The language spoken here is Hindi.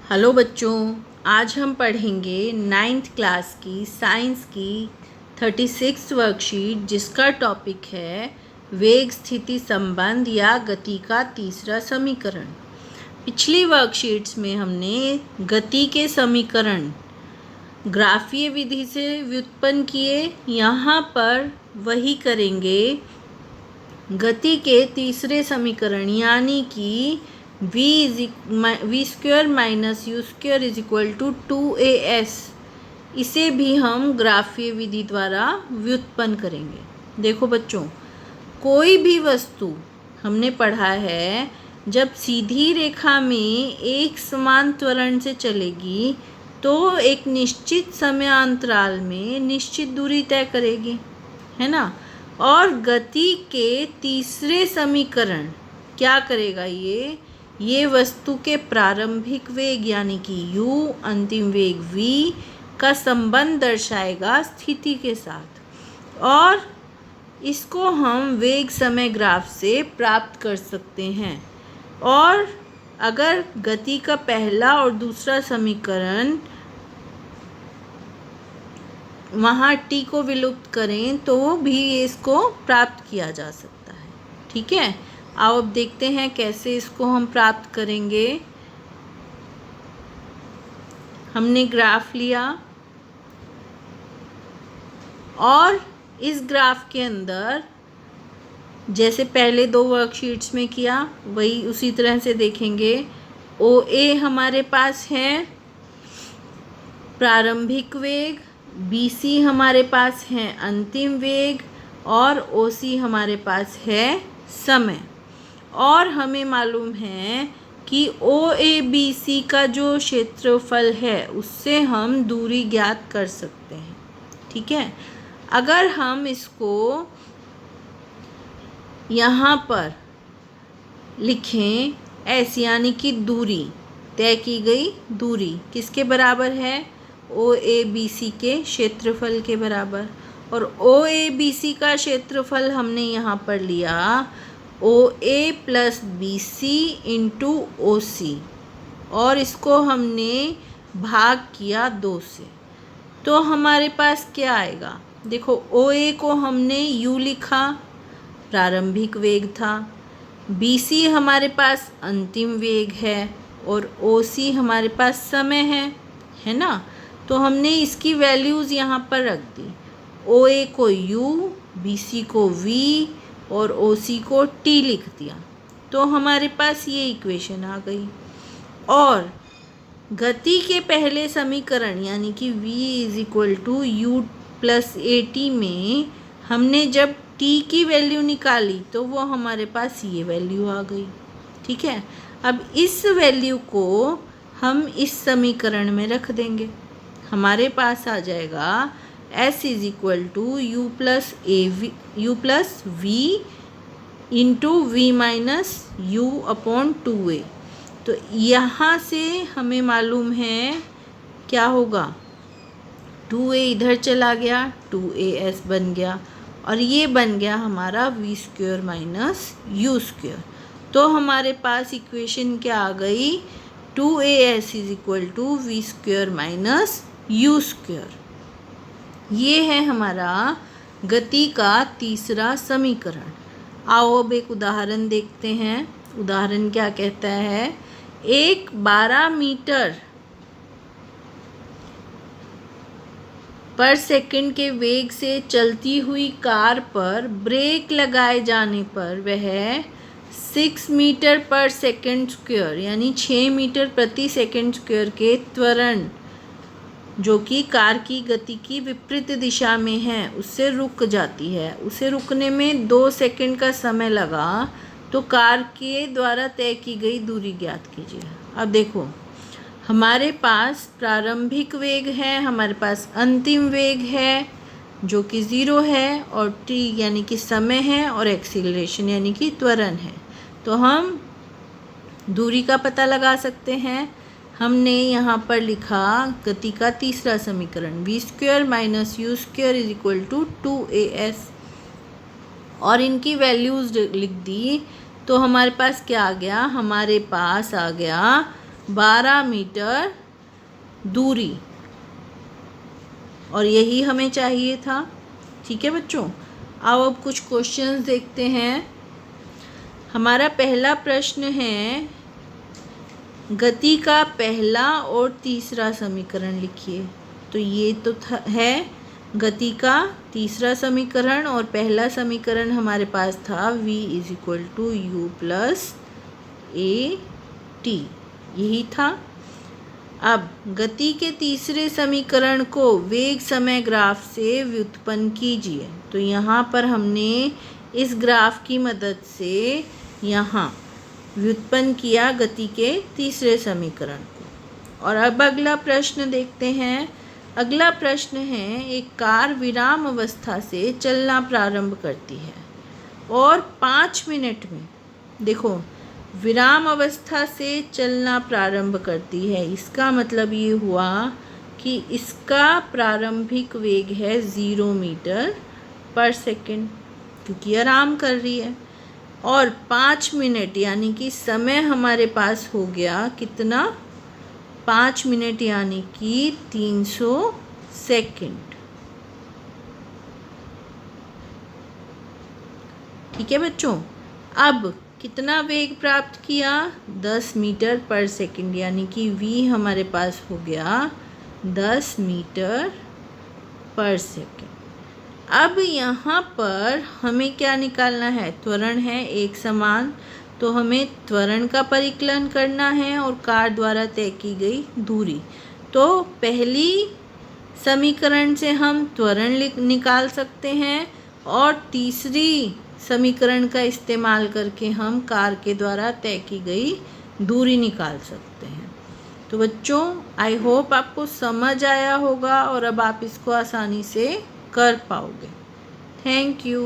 हेलो बच्चों, आज हम पढ़ेंगे 9th क्लास की साइंस की 36 वर्कशीट, जिसका टॉपिक है वेग स्थिति संबंध या गति का तीसरा समीकरण। पिछली वर्कशीट्स में हमने गति के समीकरण ग्राफीय विधि से व्युत्पन्न किए। यहाँ पर वही करेंगे गति के तीसरे समीकरण, यानी कि v square minus u square is equal to 2as। इसे भी हम ग्राफीय विधि द्वारा व्युत्पन्न करेंगे। देखो बच्चों, कोई भी वस्तु हमने पढ़ा है जब सीधी रेखा में एक समान त्वरण से चलेगी तो एक निश्चित समय में निश्चित दूरी तय करेगी, है ना। और गति के तीसरे समीकरण क्या करेगा? ये वस्तु के प्रारंभिक वेग यानी कि u, अंतिम वेग v का संबंध दर्शाएगा स्थिति के साथ, और इसको हम वेग समय ग्राफ से प्राप्त कर सकते हैं। और अगर गति का पहला और दूसरा समीकरण वहाँ t को विलुप्त करें तो भी इसको प्राप्त किया जा सकता है। ठीक है, आओ अब देखते हैं कैसे इसको हम प्राप्त करेंगे। हमने ग्राफ लिया और इस ग्राफ के अंदर जैसे पहले दो वर्कशीट्स में किया वही उसी तरह से देखेंगे। OA हमारे पास है प्रारंभिक वेग, BC हमारे पास है अंतिम वेग, और OC हमारे पास है समय। और हमें मालूम है कि OABC का जो क्षेत्रफल है उससे हम दूरी ज्ञात कर सकते हैं। ठीक है, अगर हम इसको यहाँ पर लिखें ऐसे, यानी कि दूरी तय की गई दूरी किसके बराबर है? OABC के क्षेत्रफल के बराबर। और OABC का क्षेत्रफल हमने यहाँ पर लिया OA plus BC into OC, और इसको हमने भाग किया 2 से। तो हमारे पास क्या आएगा? देखो, OA को हमने U लिखा, प्रारंभिक वेग था, BC हमारे पास अंतिम वेग है, और OC हमारे पास समय है ना। तो हमने इसकी वैल्यूज़ यहाँ पर रख दी। OA को U, BC को V और OC को T लिख दिया। तो हमारे पास ये इक्वेशन आ गई। और गति के पहले समीकरण यानी कि v is equal to u plus AT में हमने जब t की वैल्यू निकाली तो वो हमारे पास ये वैल्यू आ गई। ठीक है, अब इस वैल्यू को हम इस समीकरण में रख देंगे। हमारे पास आ जाएगा s is equal to u plus v into v minus u upon 2a। तो यहाँ से हमें मालूम है क्या होगा, 2a इधर चला गया, 2as बन गया, और ये बन गया हमारा v square minus u square. तो हमारे पास इक्वेशन क्या आ गई? 2as is equal to v square minus u square. ये है हमारा गति का तीसरा समीकरण। आओ अब एक उदाहरण देखते हैं। उदाहरण क्या कहता है? एक 12 मीटर पर सेकंड के वेग से चलती हुई कार पर ब्रेक लगाए जाने पर वह 6 मीटर पर सेकंड स्क्वायर यानी 6 मीटर प्रति सेकंड स्क्वायर के त्वरण, जो कि कार की गति की विपरीत दिशा में है, उससे रुक जाती है। उसे रुकने में 2 सेकंड का समय लगा, तो कार के द्वारा तय की गई दूरी ज्ञात कीजिए। अब देखो, हमारे पास प्रारंभिक वेग है, हमारे पास अंतिम वेग है जो कि 0 है, और t यानी कि समय है, और एक्सीलरेशन यानी कि त्वरण है। तो हम दूरी का पता लगा सकते हैं। हमने यहाँ पर लिखा गति का तीसरा समीकरण v square minus u square is equal to 2as, और इनकी वैल्यूज़ लिख दी। तो हमारे पास क्या आ गया? हमारे पास आ गया 12 मीटर दूरी, और यही हमें चाहिए था। ठीक है बच्चों, अब कुछ क्वेश्चंस देखते हैं। हमारा पहला प्रश्न है, गति का पहला और तीसरा समीकरण लिखिए। तो ये तो है गति का तीसरा समीकरण, और पहला समीकरण हमारे पास था v = u + at, यही था। अब गति के तीसरे समीकरण को वेग समय ग्राफ से व्युत्पन्न कीजिए। तो यहाँ पर हमने इस ग्राफ की मदद से यहाँ व्युत्पन्न किया गति के तीसरे समीकरण को। और अब अगला प्रश्न देखते हैं। अगला प्रश्न है, एक कार विराम अवस्था से चलना प्रारंभ करती है और 5 मिनट में, देखो विराम अवस्था से चलना प्रारंभ करती है, इसका मतलब ये हुआ कि इसका प्रारंभिक वेग है 0 मीटर/सेकंड, क्योंकि आराम कर रही है। और 5 मिनट यानी कि समय हमारे पास हो गया कितना, 5 मिनट यानी कि 300 सेकंड। ठीक है बच्चों, अब कितना वेग प्राप्त किया, 10 मीटर/सेकंड, यानी कि v हमारे पास हो गया 10 मीटर/सेकंड। अब यहाँ पर हमें क्या निकालना है, त्वरण है एक समान, तो हमें त्वरण का परिकलन करना है और कार द्वारा तय की गई दूरी। तो पहली समीकरण से हम त्वरण निकाल सकते हैं, और तीसरी समीकरण का इस्तेमाल करके हम कार के द्वारा तय की गई दूरी निकाल सकते हैं। तो बच्चों, आई होप आपको समझ आया होगा और अब आप इसको आसानी से कर पाओगे। Thank you.